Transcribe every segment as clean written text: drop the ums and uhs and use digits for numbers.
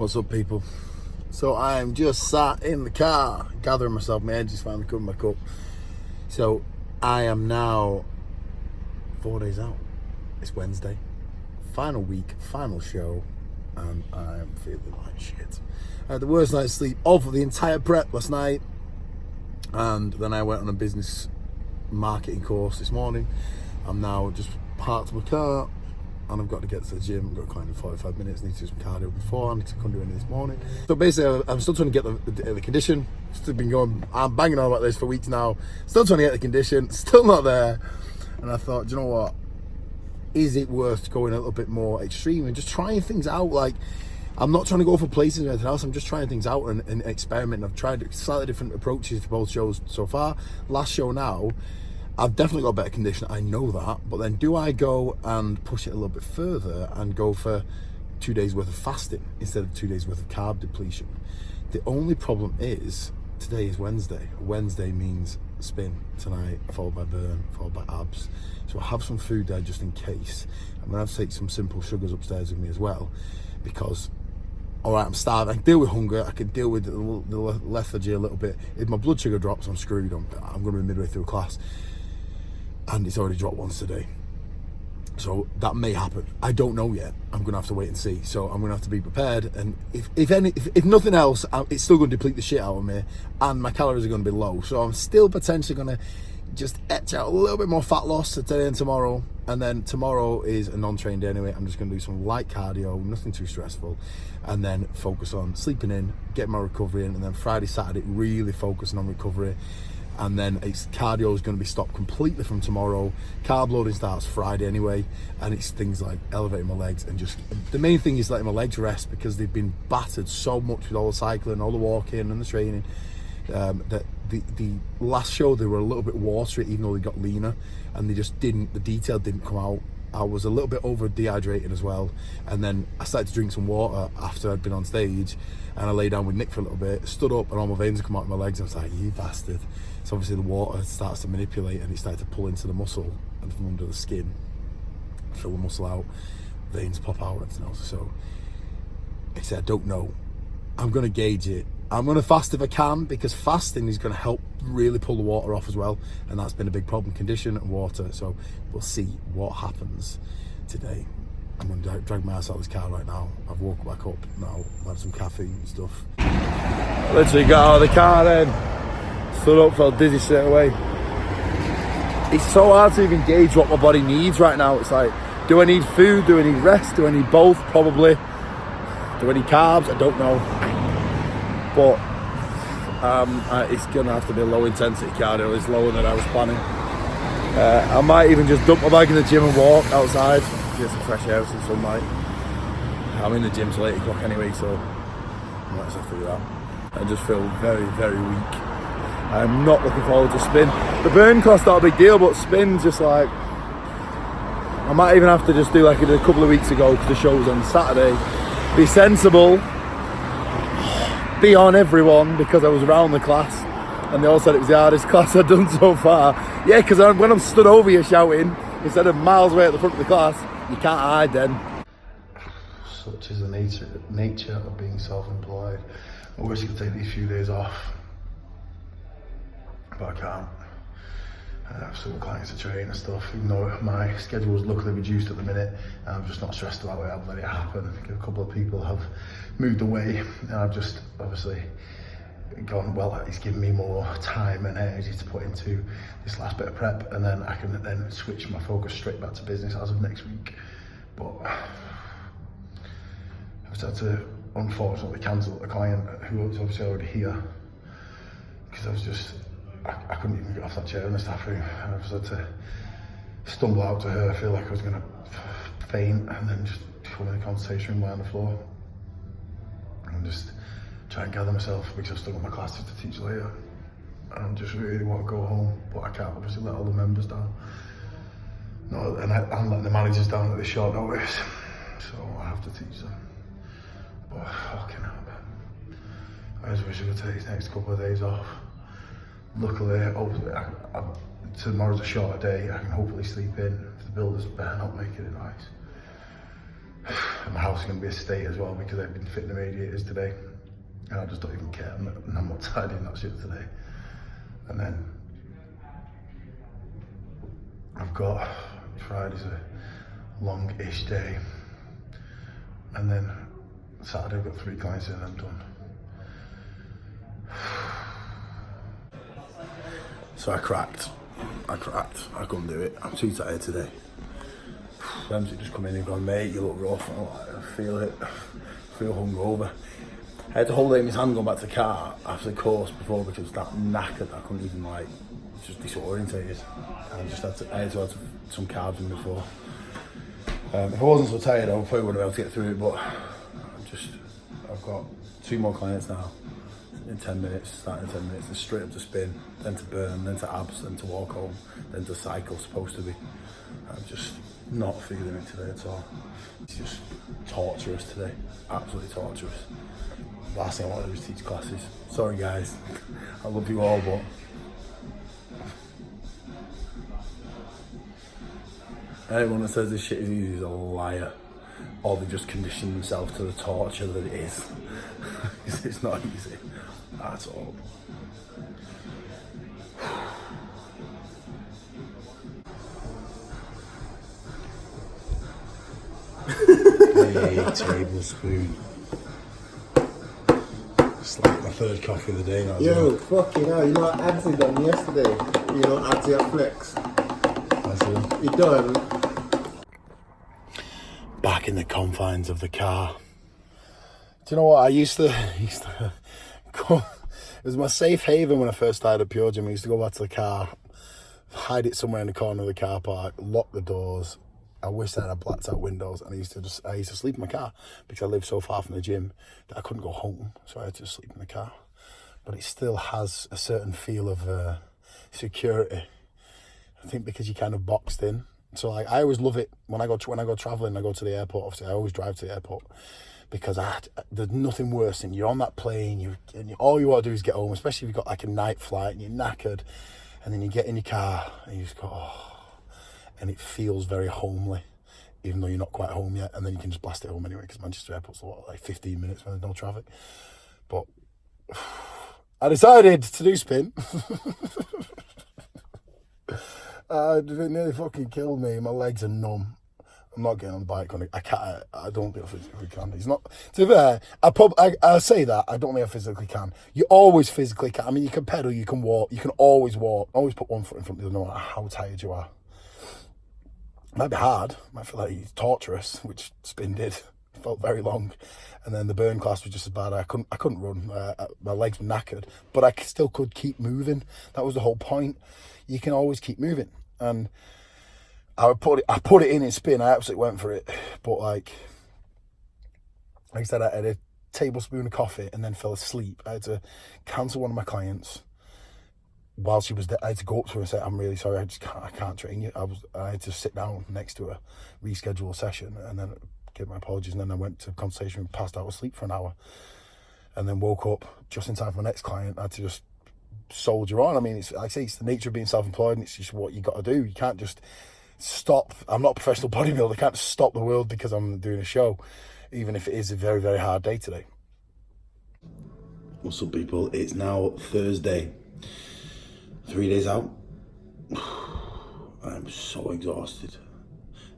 What's up, people? So I'm just sat in the car gathering myself. My head just finally coming back up. So I am now 4 days out. It's Wednesday, final week, final show, and I am feeling like shit. I had the worst night's sleep of the entire prep last night, and then I went on a business marketing course this morning. I'm now just parked my car and I've got to get to the gym. I've got a client in 45 minutes, need to do some cardio before, I need to come do anything this morning. So basically I'm still trying to get the condition. Still been going, I'm banging on about this for weeks now, still trying to get the condition, still not there. And I thought, do you know what, is it worth going a little bit more extreme and just trying things out? Like, I'm not trying to go for places or anything else, I'm just trying things out and experimenting. I've tried slightly different approaches to both shows so far. Last show now, I've definitely got better condition, I know that, but then do I go and push it a little bit further and go for 2 days worth of fasting instead of 2 days worth of carb depletion? The only problem is, today is Wednesday. Wednesday means spin tonight, followed by burn, followed by abs. So I have some food there just in case. I'm gonna have to take some simple sugars upstairs with me as well, because all right, I'm starving, I can deal with hunger, I can deal with the lethargy a little bit. If my blood sugar drops, I'm screwed. I'm gonna be midway through a class. And it's already dropped once today, so that may happen. I don't know yet. I'm gonna have to wait and see. So I'm gonna have to be prepared. And if nothing else, it's still gonna deplete the shit out of me, and my calories are gonna be low. So I'm still potentially gonna just etch out a little bit more fat loss today and tomorrow. And then tomorrow is a non-trained day anyway. I'm just gonna do some light cardio, nothing too stressful, and then focus on sleeping in, getting my recovery in, and then Friday, Saturday, really focusing on recovery. And then it's cardio is going to be stopped completely from tomorrow. Carb loading starts Friday anyway, and it's things like elevating my legs, and just the main thing is letting my legs rest, because they've been battered so much with all the cycling, all the walking and the training, that the last show they were a little bit watery, even though they got leaner, and the detail didn't come out. I was a little bit over dehydrated as well, and then I started to drink some water after I'd been on stage, and I lay down with Nick for a little bit, stood up, and all my veins come out of my legs. I was like, you bastard. So obviously the water starts to manipulate, and it started to pull into the muscle and from under the skin, fill the muscle out, veins pop out, and everything else. So like I said, I don't know. I'm going to gauge it. I'm going to fast if I can, because fasting is going to help really pull the water off as well, and that's been a big problem, condition and water. So we'll see what happens today. I'm going to drag my ass out of this car right now. I've woken back up now, I've had some caffeine and stuff. Literally got out of the car then, stood up, felt dizzy straight away. It's so hard to even gauge what my body needs right now. It's like, do I need food? Do I need rest? Do I need both? Probably. Do I need carbs? I don't know. But it's gonna have to be a low intensity cardio. It's lower than I was planning. I might even just dump my bag in the gym and walk outside, get some fresh air, some sunlight. I'm in the gym till 8 o'clock anyway, so I might just have to do that. I just feel very, very weak. I'm not looking forward to spin. The burn class not a big deal, but spin's just like, I might even have to just do like I did a couple of weeks ago, because the show was on Saturday. Be sensible, be on everyone, because I was around the class and they all said it was the hardest class I'd done so far. Yeah, because when I'm stood over you shouting, instead of miles away at the front of the class, you can't hide then. Such is the nature of being self-employed. I wish I could take these few days off, but I can't. I have some clients to train and stuff, even though my schedule is luckily reduced at the minute. I'm just not stressed about it, I've let it happen. I think a couple of people have moved away, and I've just obviously gone, well, it's given me more time and energy to put into this last bit of prep, and then I can then switch my focus straight back to business as of next week. But I've had to unfortunately cancel a client who was obviously already here, because I was just, I couldn't even get off that chair in the staff room. I just had to stumble out to her. I feel like I was going to faint, and then just come in the consultation room, lie on the floor, and just try and gather myself, because I've still got my classes to teach later. And I just really want to go home, but I can't obviously let all the members down. No, and I'm letting the managers down at this short notice, so I have to teach them. But fucking hell, man. I just wish I could take these next couple of days off. Luckily, hopefully, tomorrow's a shorter day. I can hopefully sleep in. If the builders better not making it nice. And my house is going to be a state as well because I've been fitting the radiators today. And I just don't even care. I'm not tidying that shit today. And then I've got Friday's a long-ish day. And then Saturday I've got 3 clients and I'm done. So I cracked. I couldn't do it. I'm too tired today. Ramsey just come in and gone, mate, you look rough. I'm like, I feel it. I feel hungover. I had to hold it in his hand going back to the car after the course before because it was that knackered I couldn't even like, just disorientated. And I had to have some carbs in before. If I wasn't so tired, I probably wouldn't have been able to get through it, but I've got 2 more clients now in 10 minutes, starting in 10 minutes, and straight up to spin, then to burn, then to abs, then to walk home, then to cycle, supposed to be. I'm just not feeling it today at all. It's just torturous today, absolutely torturous. Last thing I want to do is teach classes. Sorry guys, I love you all, but anyone that says this shit is easy is a liar, or they just condition themselves to the torture that it is. It's not easy at all. A tablespoon. It's like my 3rd coffee of the day now. Yo, fucking hell, you know what Adsy done yesterday? You know Adsy at Flex? That's He done. Back in the confines of the car. Do you know what? I used to go, it was my safe haven when I first started at Pure Gym. I used to go back to the car, hide it somewhere in the corner of the car park, lock the doors. I wish I had blacked out windows, and I used to sleep in my car because I lived so far from the gym that I couldn't go home, so I had to sleep in the car. But it still has a certain feel of security. I think because you're kind of boxed in. So like I always love it when I go traveling. I go to the airport. Obviously, I always drive to the airport because there's nothing worse than you're on that plane. All you want to do is get home, especially if you've got like a night flight and you're knackered, and then you get in your car and you just go, oh. And it feels very homely, even though you're not quite home yet. And then you can just blast it home anyway, because Manchester Airport's like 15 minutes when there's no traffic. But I decided to do spin. It nearly fucking killed me. My legs are numb. I'm not getting on the bike. I don't think I physically can. It's not. To be fair, I say that. I don't think I physically can. You always physically can. I mean, you can pedal, you can walk, you can always walk. Always put one foot in front of the other, no matter how tired you are. It might be hard, it might feel like it's torturous, which spin did. It felt very long. And then the burn class was just as bad. I couldn't run. My legs were knackered, but I still could keep moving. That was the whole point. You can always keep moving. And I put it in spin. I absolutely went for it. But like I said, I had a tablespoon of coffee and then fell asleep. I had to cancel one of my clients while she was there. I had to go up to her and say, I'm really sorry, I can't train you. I had to sit down next to her, reschedule a session, and then give my apologies. And then I went to consultation and passed out asleep for an hour, and then woke up just in time for my next client. I had to just soldier on. I mean, it's, like I say, it's the nature of being self-employed, and it's just what you got to do. You can't just stop. I'm not a professional bodybuilder. I can't stop the world because I'm doing a show, even if it is a very, very hard day today. What's up, people? It's now Thursday. 3 days out. I'm so exhausted.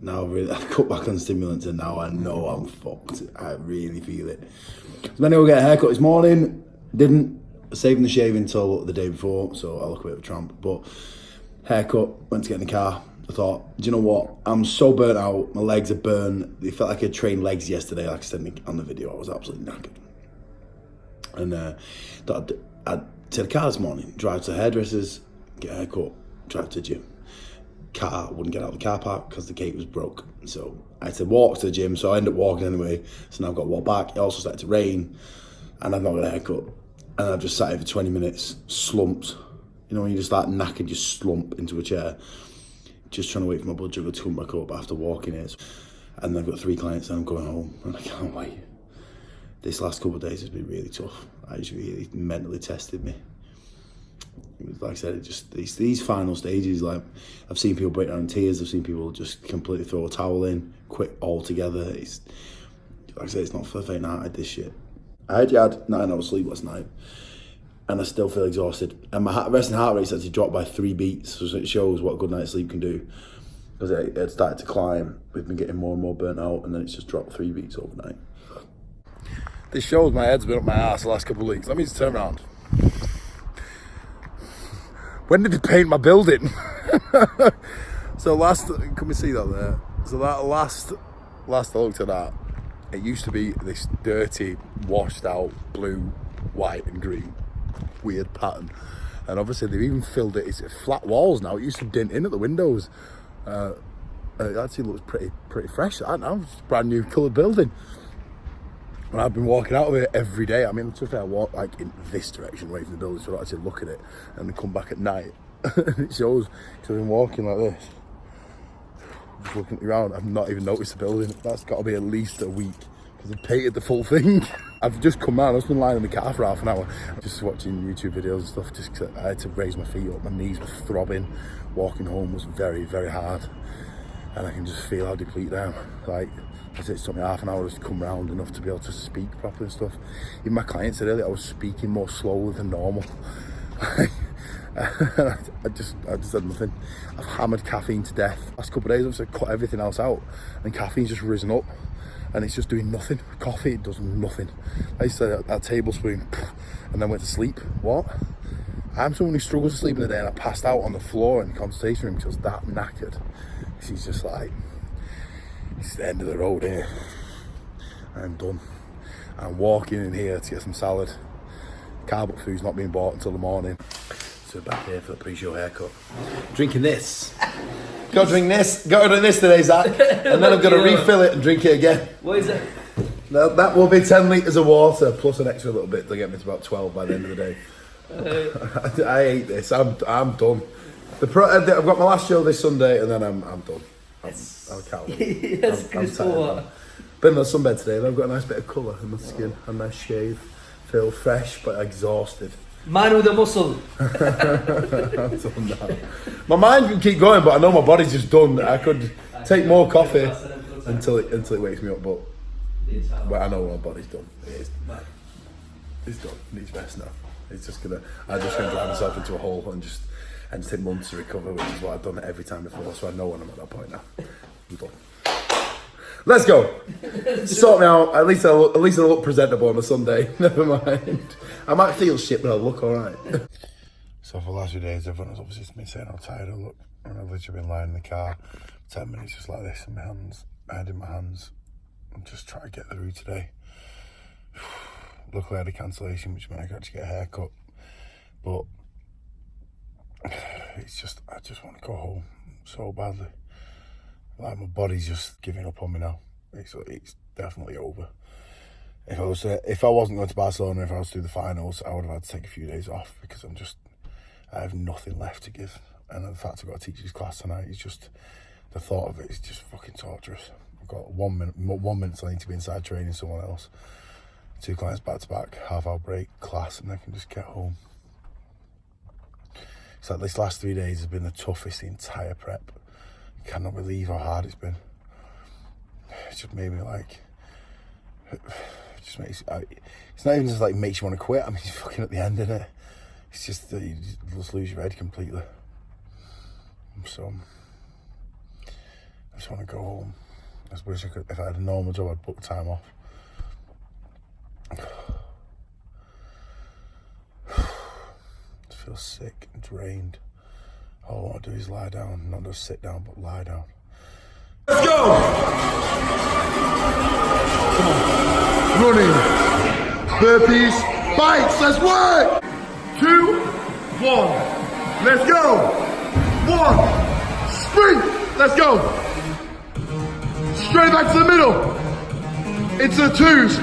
Now I've cut back on stimulants and now I know I'm fucked. I really feel it. So then I go get a haircut this morning. Didn't. Saving the shave until the day before, so I look a bit of a tramp. But haircut, went to get in the car. I thought, do you know what? I'm so burnt out. My legs are burnt. They felt like I trained legs yesterday, like I said on the video. I was absolutely knackered. And thought I'd to the car this morning, drive to hairdressers, get a haircut, drive to the gym. Car wouldn't get out of the car park because the gate was broke. So I had to walk to the gym, so I ended up walking anyway. So now I've got to walk back. It also started to rain, and I've not got a haircut. And I've just sat here for 20 minutes, slumped. You know, when you just start knackered, you slump into a chair. Just trying to wait for my blood sugar to come back up after walking it. And I've got 3 clients and I'm going home, and I can't wait. This last couple of days has been really tough. It's really mentally tested me. Like I said, it just these final stages. Like I've seen people break down in tears. I've seen people just completely throw a towel in, quit altogether. like I say, it's not for the faint-hearted, this shit. I had 9 hours sleep last night, and I still feel exhausted. And my resting heart rate's actually dropped by 3 beats, so it shows what a good night's sleep can do. Because it had started to climb, we've been getting more and more burnt out, and then it's just dropped 3 beats overnight. This shows my head's been up my ass the last couple of weeks. Let me just turn around. When did they paint my building? So can we see that there? So that last I looked at that, it used to be this dirty, washed out blue, white and green, weird pattern. And obviously they've even filled it, it's flat walls now. It used to dent in at the windows. It actually looks pretty fresh. I don't know, it's a brand new coloured building. And I've been walking out of it every day. I mean, to be fair, I walk like in this direction away from the building, so I don't actually look at it, and then come back at night. It shows, because I've been walking like this, just looking around. I've not even noticed the building. That's got to be at least a week, because they've painted the full thing. I've just come round, I've been lying in the car for half an hour, just watching YouTube videos and stuff, just because I had to raise my feet up, my knees were throbbing. Walking home was very, very hard, and I can just feel how depleted I am. Like, it took me half an hour just to come round enough to be able to speak properly and stuff. Even my client said earlier I was speaking more slowly than normal. I just had nothing. I've hammered caffeine to death. Last couple of days I've just cut everything else out, and caffeine's just risen up, and it's just doing nothing. Coffee, it does nothing. I used to that tablespoon, and then went to sleep. What? I'm someone who struggles to sleep in the day, and I passed out on the floor in the consultation room because I was that knackered. She's just like, it's the end of the road here. I'm done. I'm walking in here to get some salad. Carb food's not being bought until the morning. So we're back here for the pre-show haircut. Drinking this. Got to drink this. Got to drink this today, Zach. And then I've got to refill it and drink it again. What is it? That will be 10 litres of water plus an extra little bit to get me to about 12 by the end of the day. I hate this. I'm done. I've got my last show this Sunday, and then I'm done. I can't wait. Yes, crystal water. Been on sunbed today, and I've got a nice bit of colour in my skin, a nice shave. Feel fresh but exhausted. Man with a muscle. I'm done now. My mind can keep going, but I know my body's just done. I could take more coffee until it wakes me up, but I know my body's done. It's done. It needs rest now. I'm just gonna drive myself into a hole and just take months to recover, which is what I've done every time before. So I know when I'm at that point now. I'm done. Let's go. Sort me out. At least I'll look presentable on a Sunday. Never mind. I might feel shit, but I'll look alright. So for the last few days, everyone has obviously been saying how tired I look. And I've literally been lying in the car for 10 minutes just like this in my hands, head in my hands. I'm just trying to get through today. Luckily I had a cancellation, which meant I could actually get a haircut. But it's just, I just want to go home so badly. Like, my body's just giving up on me now. It's definitely over. If I wasn't going to Barcelona, if I was to do the finals, I would have had to take a few days off, because I have nothing left to give. And the fact I've got to teach this class tonight is just, the thought of it is just fucking torturous. I've got 1 minute till I need to be inside training someone else. 2 clients back to back, half-hour break, class, and I can just get home. It's like this last 3 days has been the toughest the entire prep. I cannot believe how hard it's been. It just made me like, it's not even just like makes you want to quit. I mean, it's fucking at the end, isn't it? It's just that you just lose your head completely. So I just want to go home. I just wish I could, if I had a normal job, I'd book time off. I feel sick and drained. All I want to do is lie down, not just sit down, but lie down. Let's go! Come on. Running, burpees, bites, let's work! 2, 1, let's go! 1, sprint, let's go! Straight back to the middle, into the 2s.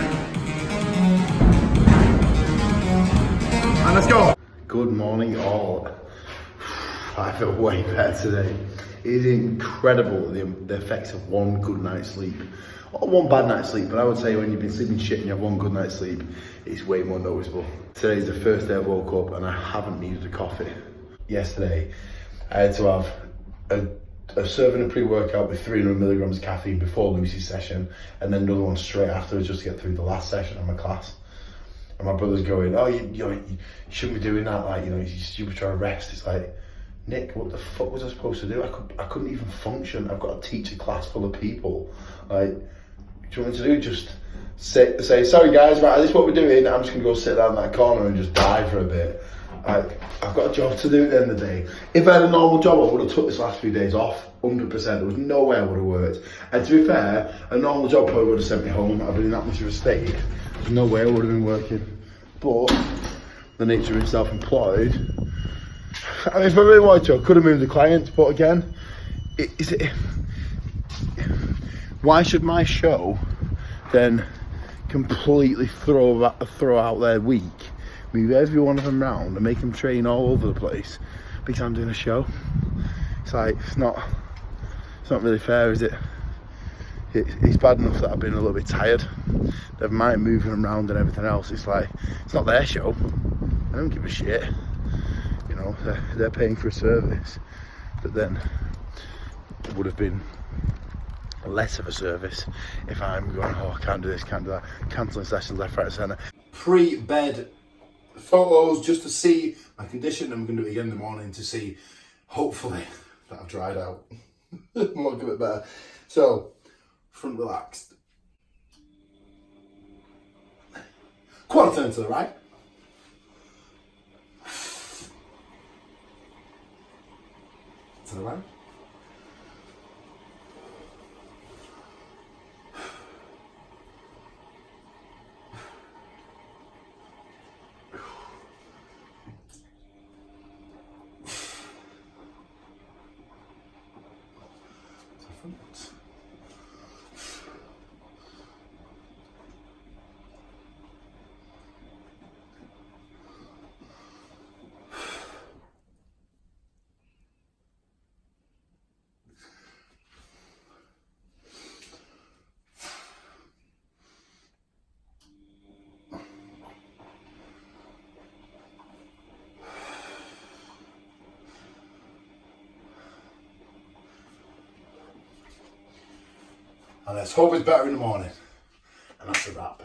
And let's go. Good morning all. I feel way better today. It is incredible the effects of 1 good night's sleep. Or 1 bad night's sleep, but I would say when you've been sleeping shit and you have 1 good night's sleep, it's way more noticeable. Today's the first day I woke up and I haven't needed a coffee. Yesterday, I had to have a serving a pre-workout with 300 milligrams of caffeine before Lucy's session, and then another one straight afterwards just to get through the last session of my class. And my brother's going, oh, you shouldn't be doing that, like, you know, you should be trying to rest. It's like, Nick, what the fuck was I supposed to do? I couldn't even function. I've got to teach a class full of people. Like, what do you want me to do? Just say, sorry guys, right, this is what we're doing. I'm just gonna go sit down in that corner and just die for a bit. Like, I've got a job to do at the end of the day. If I had a normal job, I would have took this last few days off, 100%. There was no way I would have worked. And to be fair, a normal job probably would have sent me home. I've been in that much of a state. There's no way I would have been working. But the nature of being self-employed, I mean, if I really wanted to, I could have moved the clients. But again, why should my show then completely throw out their week, move every one of them round and make them train all over the place because I'm doing a show? It's like, it's not really fair, is it? It's bad enough that I've been a little bit tired. Never mind moving them around and everything else. It's like, it's not their show. I don't give a shit. You know, they're paying for a service that then would have been less of a service if I'm going, oh, I can't do this, can't do that, cancelling sessions left, right and centre. Pre-bed photos just to see my condition, and we're going to do it again in the morning to see, hopefully, that I've dried out. Look a bit better. So, front relaxed. Quarter turn to the right. To the right. And let's hope it's better in the morning. And that's a wrap.